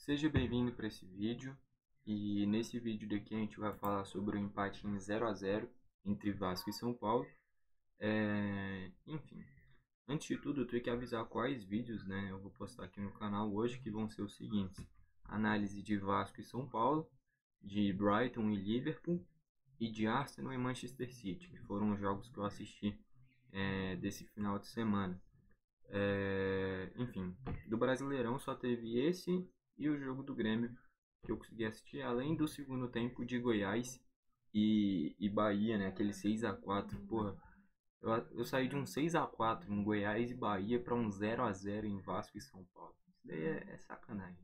Seja bem-vindo para esse vídeo, e nesse vídeo daqui a gente vai falar sobre o empate em 0-0 entre Vasco e São Paulo. Enfim, antes de tudo eu tenho que avisar quais vídeos, né, eu vou postar aqui no canal hoje, que vão ser os seguintes: análise de Vasco e São Paulo, de Brighton e Liverpool e de Arsenal e Manchester City, que foram os jogos que eu assisti desse final de semana. Enfim, do Brasileirão só teve esse e o jogo do Grêmio que eu consegui assistir, além do segundo tempo de Goiás e Bahia, né? Aquele 6-4. Porra, eu saí de um 6-4 em Goiás e Bahia para um 0-0 em Vasco e São Paulo. Isso daí é sacanagem.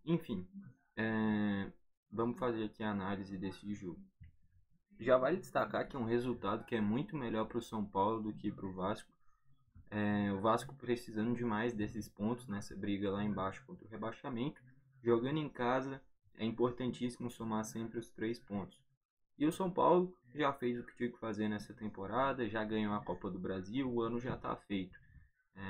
Enfim, vamos fazer aqui a análise desse jogo. Já vale destacar que é um resultado que é muito melhor para o São Paulo do que para o Vasco. O Vasco precisando demais desses pontos nessa briga lá embaixo contra o rebaixamento. Jogando em casa, é importantíssimo somar sempre os 3 pontos. E o São Paulo já fez o que tinha que fazer nessa temporada, já ganhou a Copa do Brasil, o ano já está feito.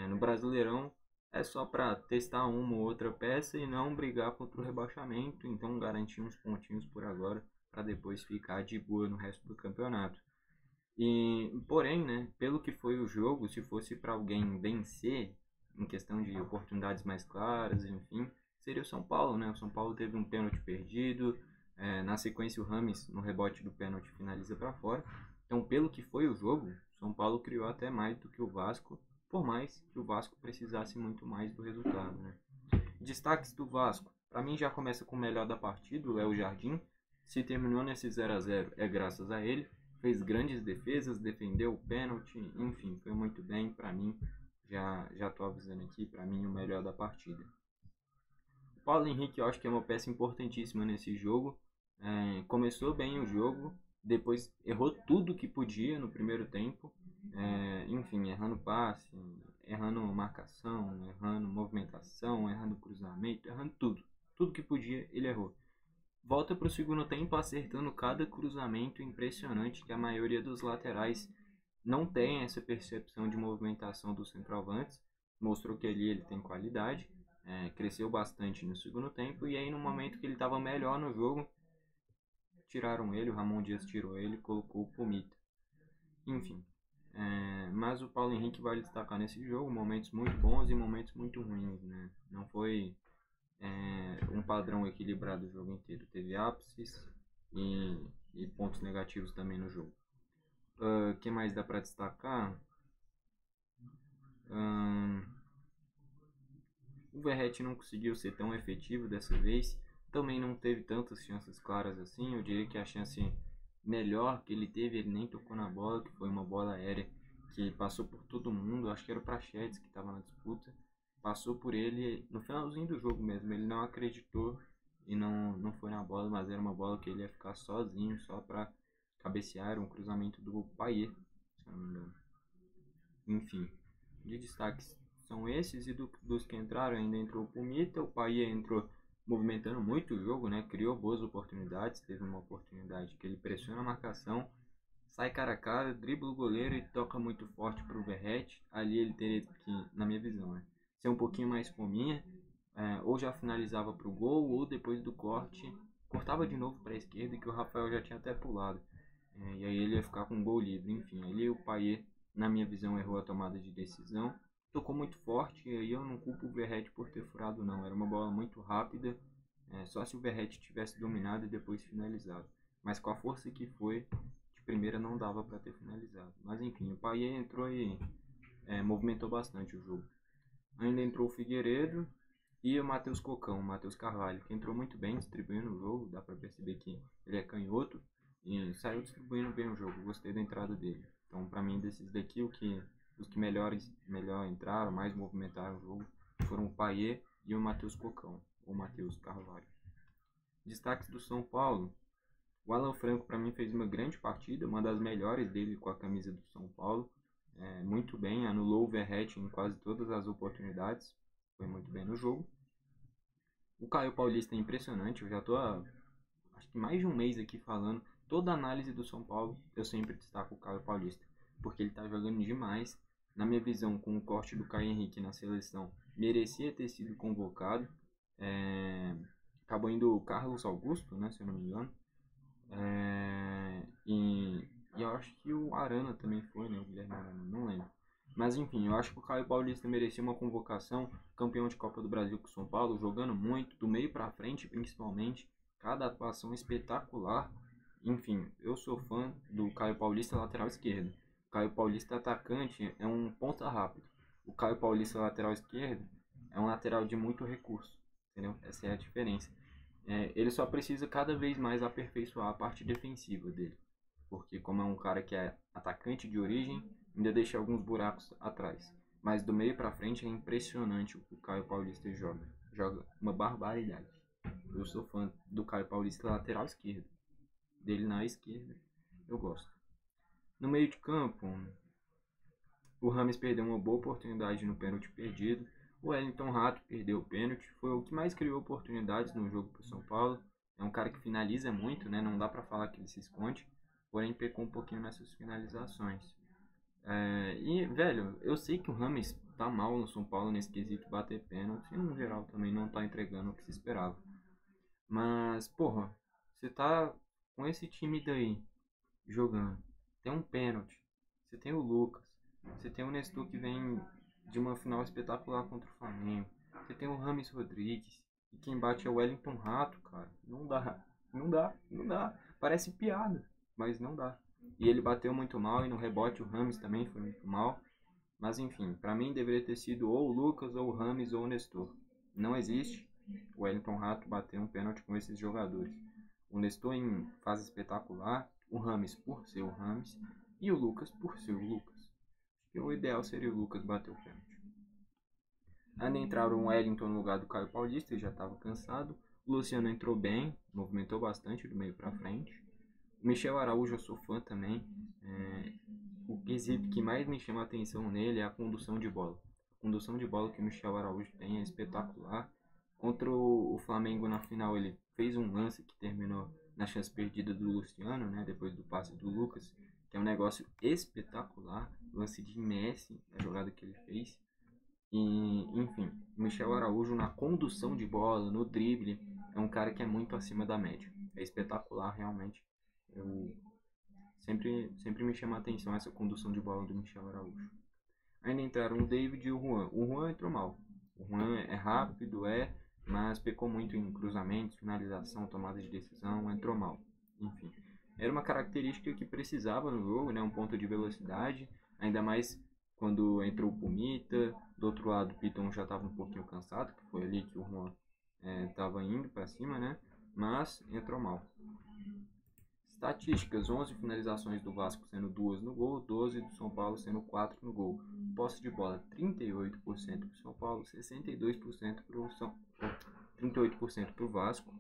No Brasileirão é só para testar uma ou outra peça e não brigar contra o rebaixamento, então garantir uns pontinhos por agora para depois ficar de boa no resto do campeonato. Porém, né, pelo que foi o jogo, se fosse para alguém vencer, em questão de oportunidades mais claras, enfim, seria o São Paulo, né? O São Paulo teve um pênalti perdido, na sequência o Rames, no rebote do pênalti, finaliza para fora. Então, pelo que foi o jogo, o São Paulo criou até mais do que o Vasco, por mais que o Vasco precisasse muito mais do resultado, né? Destaques do Vasco, para mim já começa com o melhor da partida, o Léo Jardim. Se terminou nesse 0-0 é graças a ele. Fez grandes defesas, defendeu o pênalti, enfim, foi muito bem. Para mim, já estou avisando aqui, para mim o melhor da partida. O Paulo Henrique eu acho que é uma peça importantíssima nesse jogo. Começou bem o jogo, depois errou tudo que podia no primeiro tempo. Enfim, errando passe, errando marcação, errando movimentação, errando cruzamento, errando tudo. Tudo que podia ele errou. Volta para o segundo tempo acertando cada cruzamento impressionante, que a maioria dos laterais não tem essa percepção de movimentação dos centroavantes. Mostrou que ali ele tem qualidade, cresceu bastante no segundo tempo, e aí no momento que ele estava melhor no jogo, tiraram ele, o Ramon Dias tirou ele e colocou o Pumita. Enfim, mas o Paulo Henrique vale destacar nesse jogo momentos muito bons e momentos muito ruins, né? Não foi um padrão equilibrado o jogo inteiro. Teve ápices e pontos negativos também no jogo. O que mais dá para destacar? O Verratti não conseguiu ser tão efetivo dessa vez. Também não teve tantas chances claras assim. Eu diria que a chance melhor que ele teve, ele nem tocou na bola, que foi uma bola aérea que passou por todo mundo. Acho que era o Prachetes que estava na disputa. Passou por ele no finalzinho do jogo mesmo. Ele não acreditou e não foi na bola, mas era uma bola que ele ia ficar sozinho, só para cabecear. Era um cruzamento do Payet, se não me engano. Enfim, de destaques são esses, e dos que entraram ainda entrou o Pumita. O Payet entrou movimentando muito o jogo, né? Criou boas oportunidades. Teve uma oportunidade que ele pressiona a marcação, sai cara a cara, dribla o goleiro e toca muito forte para o Verratti. Ali ele teria que, na minha visão, né, ser um pouquinho mais fominha, ou já finalizava para o gol, ou depois do corte cortava de novo para a esquerda, que o Rafael já tinha até pulado, e aí ele ia ficar com um gol livre. Enfim, ali o Payet, na minha visão, errou a tomada de decisão, tocou muito forte, e aí eu não culpo o Verratti por ter furado, não. Era uma bola muito rápida, só se o Verratti tivesse dominado e depois finalizado, mas com a força que foi, de primeira não dava para ter finalizado. Mas enfim, o Payet entrou e movimentou bastante o jogo. Ainda entrou o Figueiredo e o Matheus Cocão, o Matheus Carvalho, que entrou muito bem distribuindo o jogo. Dá para perceber que ele é canhoto e saiu distribuindo bem o jogo. Gostei da entrada dele. Então, para mim, desses daqui, os que melhor entraram, mais movimentaram o jogo, foram o Payet e o Matheus Cocão, ou Matheus Carvalho. Destaques do São Paulo: o Alan Franco, para mim, fez uma grande partida, uma das melhores dele com a camisa do São Paulo. Muito bem, anulou o Verratti em quase todas as oportunidades, foi muito bem no jogo. O Caio Paulista é impressionante, eu já estou acho que mais de um mês aqui falando. Toda análise do São Paulo eu sempre destaco o Caio Paulista, porque ele está jogando demais. Na minha visão, com o corte do Caio Henrique na seleção, merecia ter sido convocado. acabou indo o Carlos Augusto, né, se eu não me engano. E eu acho que o Arana também foi, né, o Guilherme Arana, não lembro. Mas enfim, eu acho que o Caio Paulista merecia uma convocação, campeão de Copa do Brasil com o São Paulo, jogando muito, do meio pra frente principalmente, cada atuação espetacular. Enfim, eu sou fã do Caio Paulista lateral esquerdo. O Caio Paulista atacante é um ponta rápido. O Caio Paulista lateral esquerdo é um lateral de muito recurso, entendeu? Essa é a diferença. Ele só precisa cada vez mais aperfeiçoar a parte defensiva dele. Porque como é um cara que é atacante de origem, ainda deixa alguns buracos atrás. Mas do meio pra frente é impressionante o que o Caio Paulista joga. Joga uma barbaridade. Eu sou fã do Caio Paulista lateral esquerdo. Dele na esquerda, eu gosto. No meio de campo, o Rames perdeu uma boa oportunidade no pênalti perdido. O Wellington Rato perdeu o pênalti. Foi o que mais criou oportunidades no jogo para o São Paulo. É um cara que finaliza muito, né? Não dá para falar que ele se esconde. Porém, pecou um pouquinho nessas finalizações. E, velho, eu sei que o Rames tá mal no São Paulo nesse quesito bater pênalti. E, no geral, também não tá entregando o que se esperava. Mas, porra, você tá com esse time daí jogando. Tem um pênalti. Você tem o Lucas. Você tem o Nestor que vem de uma final espetacular contra o Flamengo. Você tem o Rames Rodrigues. E quem bate é o Wellington Rato, cara. Não dá. Não dá. Não dá. Parece piada, mas não dá. E ele bateu muito mal e no rebote o Rames também foi muito mal. Mas enfim, pra mim deveria ter sido ou o Lucas, ou o Rames, ou o Nestor. Não existe o Wellington Rato bater um pênalti com esses jogadores. O Nestor em fase espetacular, o Rames por ser o Rames e o Lucas por ser o Lucas. E o ideal seria o Lucas bater o pênalti. Ainda entraram o Wellington no lugar do Caio Paulista, ele já estava cansado. O Luciano entrou bem, movimentou bastante do meio para frente. O Michel Araújo eu sou fã também. O quesito que mais me chama a atenção nele é a condução de bola. A condução de bola que o Michel Araújo tem é espetacular. Contra o Flamengo na final ele fez um lance que terminou na chance perdida do Luciano, né, depois do passe do Lucas, que é um negócio espetacular, lance de Messi, a jogada que ele fez. E, enfim, o Michel Araújo na condução de bola, no drible, é um cara que é muito acima da média. É espetacular, realmente. Eu sempre me chama a atenção essa condução de bola do Michel Araújo. Ainda entraram o David e o Juan. O Juan entrou mal. O Juan é rápido, mas pecou muito em cruzamentos, finalização, tomada de decisão, entrou mal. Enfim, era uma característica que precisava no jogo, né? Um ponto de velocidade, ainda mais quando entrou o Pumita. Do outro lado, o Piton já estava um pouquinho cansado, que foi ali que o Juan estava indo para cima, né? Mas entrou mal. Estatísticas: 11 finalizações do Vasco sendo 2 no gol, 12 do São Paulo sendo 4 no gol. Posse de bola: 38% para o São Paulo, 62% para o 38% para o Vasco,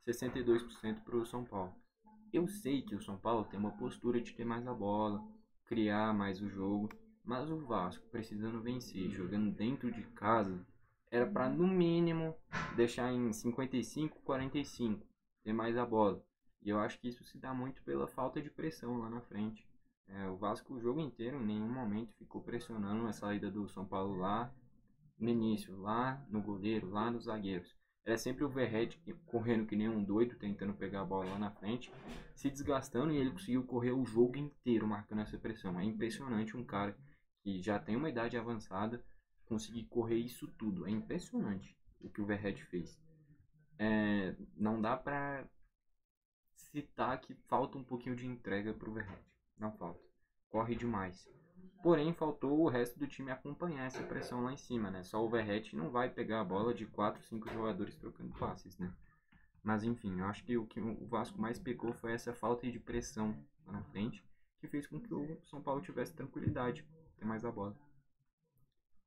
62% para o São Paulo. Eu sei que o São Paulo tem uma postura de ter mais a bola, criar mais o jogo, mas o Vasco precisando vencer, jogando dentro de casa, era para no mínimo deixar em 55-45, ter mais a bola. E eu acho que isso se dá muito pela falta de pressão lá na frente. O Vasco o jogo inteiro, em nenhum momento, ficou pressionando a saída do São Paulo lá no início, lá no goleiro, lá nos zagueiros. Era sempre o Verratti correndo que nem um doido, tentando pegar a bola lá na frente, se desgastando, e ele conseguiu correr o jogo inteiro marcando essa pressão. É impressionante um cara que já tem uma idade avançada conseguir correr isso tudo. É impressionante o que o Verratti fez. Não dá pra citar que falta um pouquinho de entrega pro Verratti. Não falta. Corre demais. Porém, faltou o resto do time acompanhar essa pressão lá em cima, né? Só o Verratti não vai pegar a bola de 4, 5 jogadores trocando passes, né? Mas enfim, eu acho que o Vasco mais pecou foi essa falta de pressão lá na frente, que fez com que o São Paulo tivesse tranquilidade, ter mais a bola.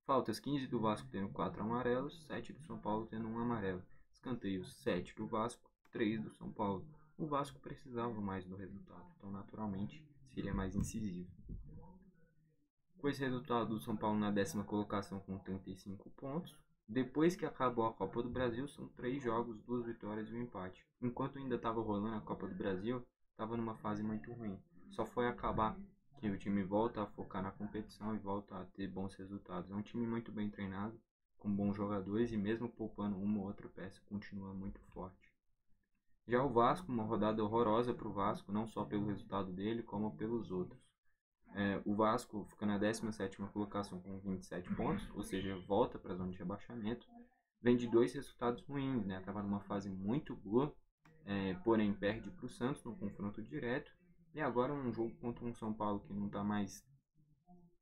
Faltas: 15 do Vasco tendo 4 amarelos, 7 do São Paulo tendo 1 amarelo. Escanteios: 7 do Vasco, 3 do São Paulo. O Vasco precisava mais do resultado, então naturalmente seria mais incisivo. Com esse resultado, o São Paulo na 10ª colocação com 35 pontos. Depois que acabou a Copa do Brasil, são 3 jogos, 2 vitórias e um empate. Enquanto ainda estava rolando a Copa do Brasil, estava numa fase muito ruim. Só foi acabar que o time volta a focar na competição e volta a ter bons resultados. É um time muito bem treinado, com bons jogadores, e mesmo poupando uma ou outra peça, continua muito forte. Já o Vasco, uma rodada horrorosa para o Vasco, não só pelo resultado dele, como pelos outros. O Vasco fica na 17ª colocação com 27 pontos, ou seja, volta para a zona de rebaixamento. Vem de 2 resultados ruins, né? Estava numa fase muito boa, porém perde para o Santos no confronto direto. E agora um jogo contra um São Paulo que não está mais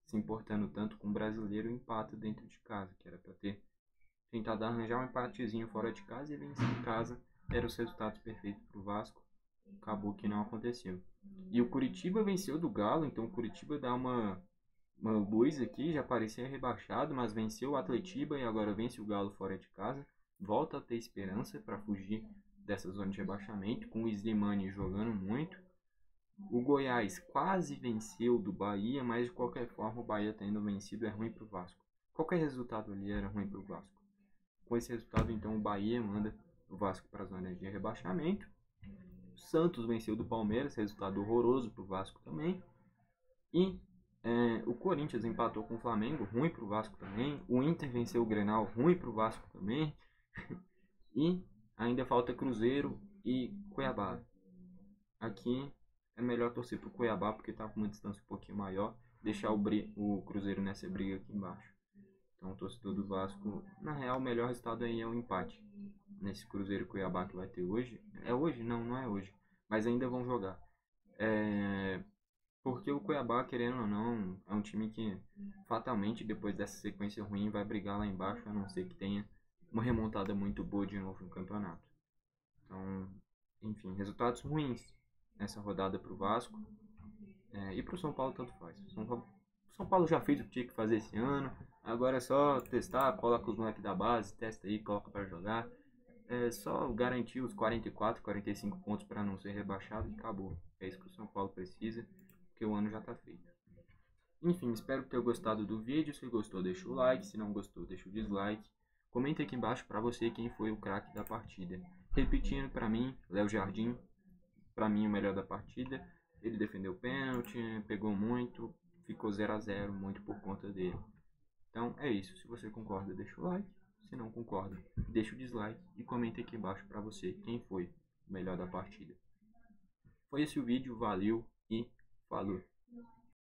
se importando tanto com o brasileiro, empata dentro de casa, que era para ter tentado arranjar um empatezinho fora de casa e vencer em casa. Eram os resultados perfeitos para o Vasco. Acabou que não aconteceu. E o Curitiba venceu do Galo, então o Curitiba dá uma luz aqui, já parecia rebaixado, mas venceu o Atletiba e agora vence o Galo fora de casa. Volta a ter esperança para fugir dessa zona de rebaixamento, com o Slimani jogando muito. O Goiás quase venceu do Bahia, mas de qualquer forma o Bahia tendo vencido é ruim para o Vasco. Qualquer resultado ali era ruim para o Vasco. Com esse resultado, então, o Bahia manda o Vasco para a zona de rebaixamento. O Santos venceu do Palmeiras, resultado horroroso para o Vasco também. E o Corinthians empatou com o Flamengo, ruim para o Vasco também. O Inter venceu o Grenal, ruim para o Vasco também. E ainda falta Cruzeiro e Cuiabá. Aqui é melhor torcer para o Cuiabá porque está com uma distância um pouquinho maior. Deixar o Cruzeiro nessa briga aqui embaixo. Então o torcedor do Vasco, na real, o melhor resultado aí é um empate. Nesse Cruzeiro e Cuiabá que vai ter hoje. É hoje? Não, não é hoje. Mas ainda vão jogar. Porque o Cuiabá, querendo ou não, é um time que fatalmente depois dessa sequência ruim vai brigar lá embaixo, a não ser que tenha uma remontada muito boa de novo no campeonato. Então, enfim, resultados ruins nessa rodada para o Vasco. E para o São Paulo tanto faz. São Paulo já fez o que tinha que fazer esse ano. Agora é só testar, coloca os moleques da base, testa aí, coloca para jogar. É só garantir os 44, 45 pontos para não ser rebaixado e acabou. É isso que o São Paulo precisa, porque o ano já está feito. Enfim, espero que tenha gostado do vídeo. Se gostou, deixa o like. Se não gostou, deixa o dislike. Comenta aqui embaixo para você quem foi o craque da partida. Repetindo, para mim, Léo Jardim, para mim o melhor da partida. Ele defendeu o pênalti, pegou muito, ficou 0 a 0, muito por conta dele. Então é isso. Se você concorda, deixa o like. Se não concorda, deixa o dislike e comenta aqui embaixo para você quem foi o melhor da partida. Foi esse o vídeo, valeu e falou!